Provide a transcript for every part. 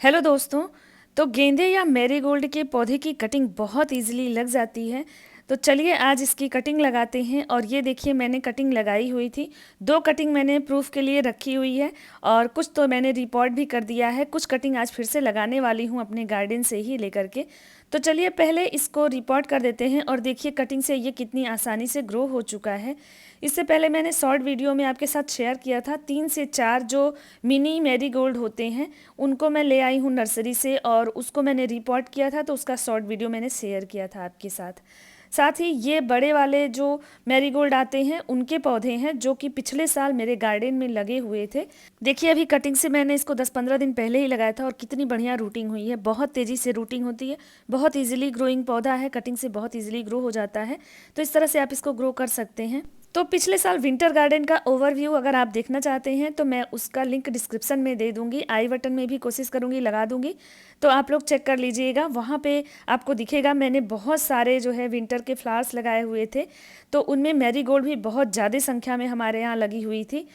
Hello दोस्तों। तो गेंदे या मैरीगोल्ड के पौधे की कटिंग बहुत इजीली लग जाती है। तो चलिए आज इसकी कटिंग लगाते हैं। और ये देखिए मैंने कटिंग लगाई हुई थी, दो कटिंग मैंने प्रूफ के लिए रखी हुई है और कुछ तो मैंने रिपोर्ट भी कर दिया है। कुछ कटिंग आज फिर से लगाने वाली हूँ अपने गार्डन से ही लेकर के। तो चलिए पहले इसको रिपोर्ट कर देते हैं और देखिए कटिंग से ये कितनी आसानी से ग्रो हो चुका है। इससे पहले मैंने शॉर्ट वीडियो में आपके साथ शेयर किया था 3 से 4 जो मिनी मैरीगोल्ड होते हैं उनको मैं ले आई हूँ नर्सरी से और उसको मैंने रिपोर्ट किया था, तो उसका शॉर्ट वीडियो मैंने शेयर किया था आपके साथ। साथ ही ये बड़े वाले जो मैरीगोल्ड आते हैं उनके पौधे हैं जो कि पिछले साल मेरे गार्डन में लगे हुए थे। देखिए अभी कटिंग से मैंने इसको 10-15 दिन पहले ही लगाया था और कितनी बढ़िया रूटिंग हुई है। बहुत तेज़ी से रूटिंग होती है, बहुत इजीली ग्रोइंग पौधा है, कटिंग से बहुत इजीली ग्रो हो जाता है। तो इस तरह से आप इसको ग्रो कर सकते हैं। तो पिछले साल विंटर गार्डन का ओवरव्यू अगर आप देखना चाहते हैं तो मैं उसका लिंक डिस्क्रिप्शन में दे दूंगी, आई बटन में भी कोशिश करूंगी लगा दूंगी, तो आप लोग चेक कर लीजिएगा। वहाँ पे आपको दिखेगा मैंने बहुत सारे जो है विंटर के फ्लावर्स लगाए हुए थे, तो उनमें मैरीगोल्ड भी बहुत ज़्यादा संख्या में हमारे यहाँ लगी हुई थी।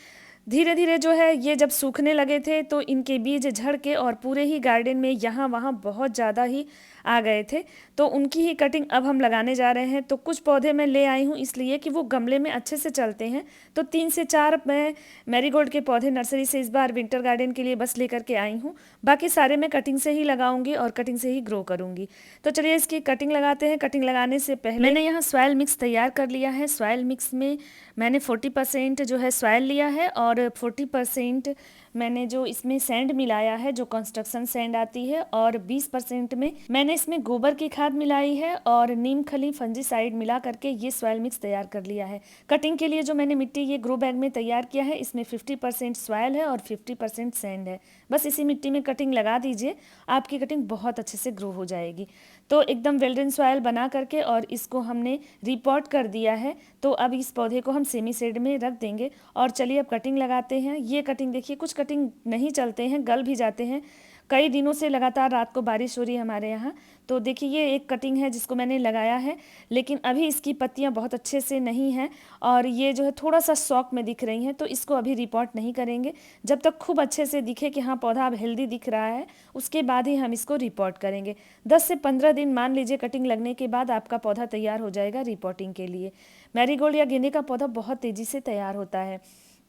धीरे धीरे जो है ये जब सूखने लगे थे तो इनके बीज झड़ के और पूरे ही गार्डन में यहाँ वहाँ बहुत ज़्यादा ही आ गए थे। तो उनकी ही कटिंग अब हम लगाने जा रहे हैं। तो कुछ पौधे मैं ले आई हूँ इसलिए कि वो गमले में अच्छे से चलते हैं। तो 3 से 4 मैं मैरीगोल्ड के पौधे नर्सरी से इस बार विंटर गार्डन के लिए बस लेकर के आई हूँ। बाकी सारे मैं कटिंग से ही लगाऊंगी और कटिंग से ही ग्रो करूंगी। तो चलिए इसकी कटिंग लगाते हैं। कटिंग लगाने से पहले मैंने यहाँ सॉइल मिक्स तैयार कर लिया है। सॉइल मिक्स में मैंने 40% जो है सॉइल लिया है और 40% मैंने जो इसमें सैंड मिलाया है, जो कंस्ट्रक्शन सैंड आती है, और 20% में मैंने इसमें गोबर की खाद मिलाई है और नीम खली फंजीसाइड मिला करके ये सॉइल मिक्स तैयार कर लिया है। कटिंग के लिए जो मैंने मिट्टी ये ग्रो बैग में तैयार किया है, इसमें 50% सॉइल है और 50% सैंड है। बस इसी मिट्टी में कटिंग लगा दीजिए, आपकी कटिंग बहुत अच्छे से ग्रो हो जाएगी। तो एकदम वेल्डन सॉइल बना करके और इसको हमने रिपॉट कर दिया है। तो अब इस पौधे को हम सेमी शेड में रख देंगे और चलिए अब कटिंग लगाते हैं। ये कटिंग देखिए, कुछ कटिंग नहीं चलते हैं, गल भी जाते हैं। कई दिनों से लगातार रात को बारिश हो रही है हमारे यहाँ। तो देखिए ये एक कटिंग है जिसको मैंने लगाया है, लेकिन अभी इसकी पत्तियाँ बहुत अच्छे से नहीं हैं और ये जो है थोड़ा सा शॉक में दिख रही हैं। तो इसको अभी रिपोर्ट नहीं करेंगे। जब तक खूब अच्छे से दिखे कि हाँ पौधा अब हेल्दी दिख रहा है, उसके बाद ही हम इसको रिपोर्ट करेंगे। 10 से 15 दिन मान लीजिए कटिंग लगने के बाद आपका पौधा तैयार हो जाएगा रिपोर्टिंग के लिए। मैरीगोल्ड या गेंदे का पौधा बहुत तेज़ी से तैयार होता है।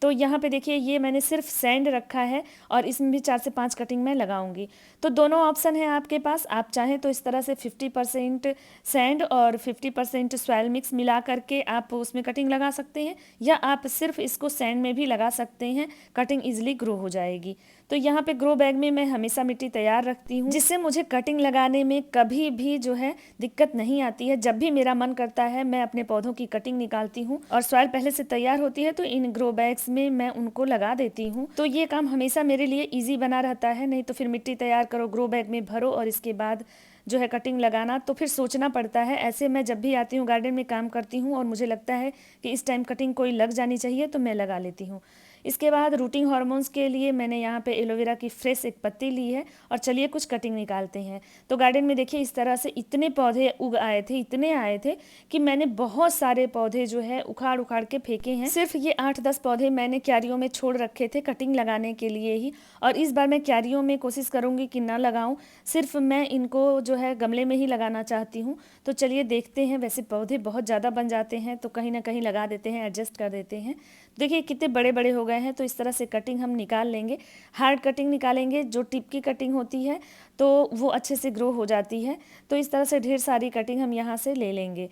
तो यहाँ पे देखिए ये मैंने सिर्फ सैंड रखा है और इसमें भी 4 से 5 कटिंग मैं लगाऊंगी। तो दोनों ऑप्शन है आपके पास। आप चाहें तो इस तरह से 50% सैंड और 50% सॉइल मिक्स मिला करके आप उसमें कटिंग लगा सकते हैं, या आप सिर्फ इसको सैंड में भी लगा सकते हैं। कटिंग इजिली ग्रो हो जाएगी। तो यहाँ पे ग्रो बैग में मैं हमेशा मिट्टी तैयार रखती हूँ, जिससे मुझे कटिंग लगाने में कभी भी जो है दिक्कत नहीं आती है। जब भी मेरा मन करता है मैं अपने पौधों की कटिंग निकालती हूँ और सॉइल पहले से तैयार होती है तो इन ग्रो बैग्स में मैं उनको लगा देती हूँ। तो ये काम हमेशा मेरे लिए ईजी बना रहता है। नहीं तो फिर मिट्टी तैयार करो, ग्रो बैग में भरो और इसके बाद जो है कटिंग लगाना, तो फिर सोचना पड़ता है। ऐसे मैं जब भी आती हूँ गार्डन में काम करती हूँ और मुझे लगता है कि इस टाइम कटिंग कोई लग जानी चाहिए तो मैं लगा लेती हूँ। इसके बाद रूटिंग हार्मोन्स के लिए मैंने यहाँ पे एलोवेरा की फ्रेश एक पत्ती ली है और चलिए कुछ कटिंग निकालते हैं। तो गार्डन में देखिए इस तरह से इतने पौधे उग आए थे, इतने आए थे कि मैंने बहुत सारे पौधे जो है उखाड़ उखाड़ के फेंके हैं। सिर्फ ये 8-10 पौधे मैंने क्यारियों में छोड़ रखे थे कटिंग लगाने के लिए ही, और इस बार मैं क्यारियों में कोशिश करूंगी कि ना लगाऊं, सिर्फ मैं इनको जो है गमले में ही लगाना चाहती हूँ। तो चलिए देखते हैं। वैसे पौधे बहुत ज़्यादा बन जाते हैं तो कहीं ना कहीं लगा देते हैं, एडजस्ट कर देते हैं। देखिए कितने बड़े बड़े हो गए हैं। तो इस तरह से कटिंग हम निकाल लेंगे। हार्ड कटिंग निकालेंगे, जो टिप की कटिंग होती है तो वो अच्छे से ग्रो हो जाती है। तो इस तरह से ढेर सारी कटिंग हम यहाँ से ले लेंगे।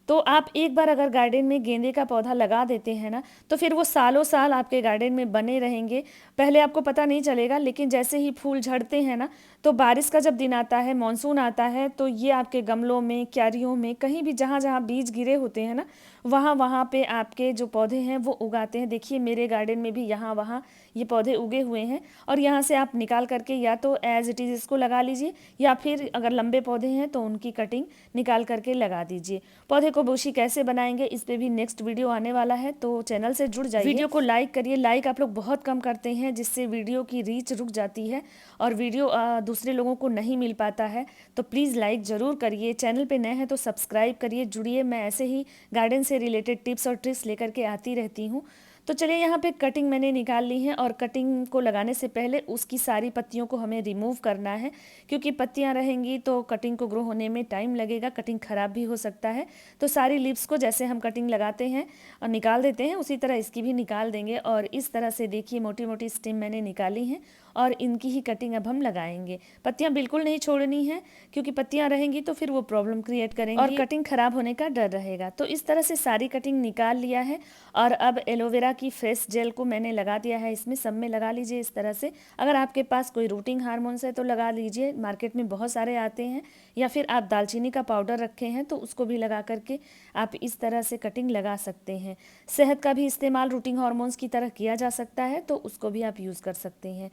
तो आप एक बार अगर गार्डन में गेंदे का पौधा लगा देते हैं ना, तो फिर वो सालों साल आपके गार्डन में बने रहेंगे। पहले आपको पता नहीं चलेगा, लेकिन जैसे ही फूल झड़ते हैं ना, तो बारिश का जब दिन आता है, मानसून आता है, तो ये आपके गमलों में, क्यारियों में, कहीं भी जहाँ जहाँ बीज गिरे होते हैं ना, वहाँ वहाँ पे आपके जो पौधे हैं वो उगाते हैं। देखिए मेरे गार्डन में भी यहाँ वहाँ ये पौधे उगे हुए हैं और यहाँ से आप निकाल करके या तो एज इट इज़ इसको लगा लीजिए, या फिर अगर लंबे पौधे हैं तो उनकी कटिंग निकाल करके लगा दीजिए। पौधे को बोशी कैसे बनाएंगे इस पे भी नेक्स्ट वीडियो आने वाला है, तो चैनल से जुड़ जाइए। वीडियो को लाइक करिए। लाइक आप लोग बहुत कम करते हैं, जिससे वीडियो की रीच रुक जाती है और वीडियो दूसरे लोगों को नहीं मिल पाता है। तो प्लीज़ लाइक ज़रूर करिए। चैनल पे नए हैं तो सब्सक्राइब करिए, जुड़िए। मैं ऐसे ही गार्डन से रिलेटेड टिप्स और ट्रिक्स लेकर के आती रहती हूँ। तो चलिए यहाँ पे कटिंग मैंने निकाल ली है और कटिंग को लगाने से पहले उसकी सारी पत्तियों को हमें रिमूव करना है, क्योंकि पत्तियाँ रहेंगी तो कटिंग को ग्रो होने में टाइम लगेगा, कटिंग ख़राब भी हो सकता है। तो सारी लीव्स को जैसे हम कटिंग लगाते हैं और निकाल देते हैं उसी तरह इसकी भी निकाल देंगे। और इस तरह से देखिए मोटी मोटी स्टेम मैंने निकाली हैं और इनकी ही कटिंग अब हम लगाएंगे। पत्तियाँ बिल्कुल नहीं छोड़नी है, क्योंकि पत्तियाँ रहेंगी तो फिर वो प्रॉब्लम क्रिएट करेंगी और कटिंग ख़राब होने का डर रहेगा। तो इस तरह से सारी कटिंग निकाल लिया है और अब एलोवेरा की फ्रेश जेल को मैंने लगा दिया है। इसमें सब में लगा लीजिए इस तरह से। अगर आपके पास कोई रूटिंग हार्मोन्स है तो लगा लीजिए, मार्केट में बहुत सारे आते हैं, या फिर आप दालचीनी का पाउडर रखे हैं तो उसको भी लगा करके आप इस तरह से कटिंग लगा सकते हैं। शहद का भी इस्तेमाल रूटिंग हार्मोन्स की तरह किया जा सकता है, तो उसको भी आप यूज़ कर सकते हैं।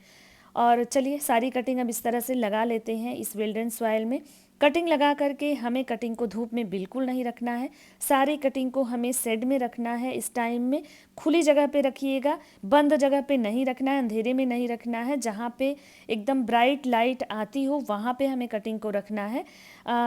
और चलिए सारी कटिंग अब इस तरह से लगा लेते हैं इस विल्डन सॉइल में। कटिंग लगा करके हमें कटिंग को धूप में बिल्कुल नहीं रखना है, सारी कटिंग को हमें शेड में रखना है। इस टाइम में खुली जगह पे रखिएगा, बंद जगह पे नहीं रखना है, अंधेरे में नहीं रखना है। जहाँ पे एकदम ब्राइट लाइट आती हो वहाँ पे हमें कटिंग को रखना है।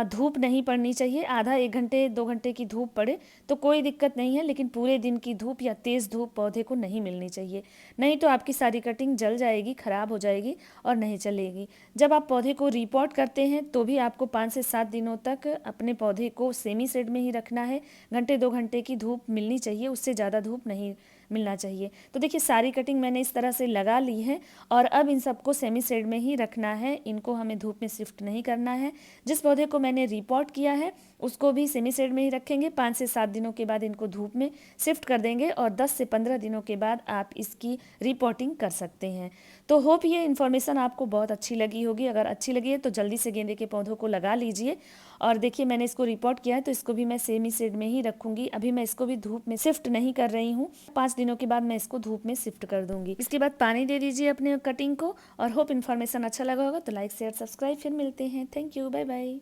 धूप नहीं पड़नी चाहिए, आधा 1 घंटे 2 घंटे की धूप पड़े तो कोई दिक्कत नहीं है, लेकिन पूरे दिन की धूप या तेज़ धूप पौधे को नहीं मिलनी चाहिए, नहीं तो आपकी सारी कटिंग जल जाएगी, ख़राब हो जाएगी और नहीं चलेगी। जब आप पौधे को रिपोर्ट करते हैं तो भी आपको 5 से 7 दिनों तक अपने पौधे को सेमी शेड में ही रखना है। घंटे 2 घंटे की धूप मिलनी चाहिए, उससे ज़्यादा धूप नहीं मिलना चाहिए। तो देखिए सारी कटिंग मैंने इस तरह से लगा ली है और अब इन सबको सेमी शेड में ही रखना है, इनको हमें धूप में शिफ्ट नहीं करना है। जिस पौधे को मैंने रिपोर्ट किया है उसको भी सेमी शेड में ही रखेंगे। 5 से 7 दिनों के बाद इनको धूप में शिफ्ट कर देंगे और 10 से 15 दिनों के बाद आप इसकी रिपोर्टिंग कर सकते हैं। तो होप ये इन्फॉर्मेशन आपको बहुत अच्छी लगी होगी। अगर अच्छी लगी है तो जल्दी से गेंदे के पौधों को लगा लीजिए। और देखिए मैंने इसको रिपोर्ट किया है तो इसको भी मैं सेमी शेड में ही रखूंगी। अभी मैं इसको भी धूप में शिफ्ट नहीं कर रही हूँ, 5 दिनों के बाद मैं इसको धूप में शिफ्ट कर दूंगी। इसके बाद पानी दे दीजिए अपने कटिंग को। और होप इन्फॉर्मेशन अच्छा लगा होगा तो लाइक शेयर सब्सक्राइब, फिर मिलते हैं। Thank you, bye bye.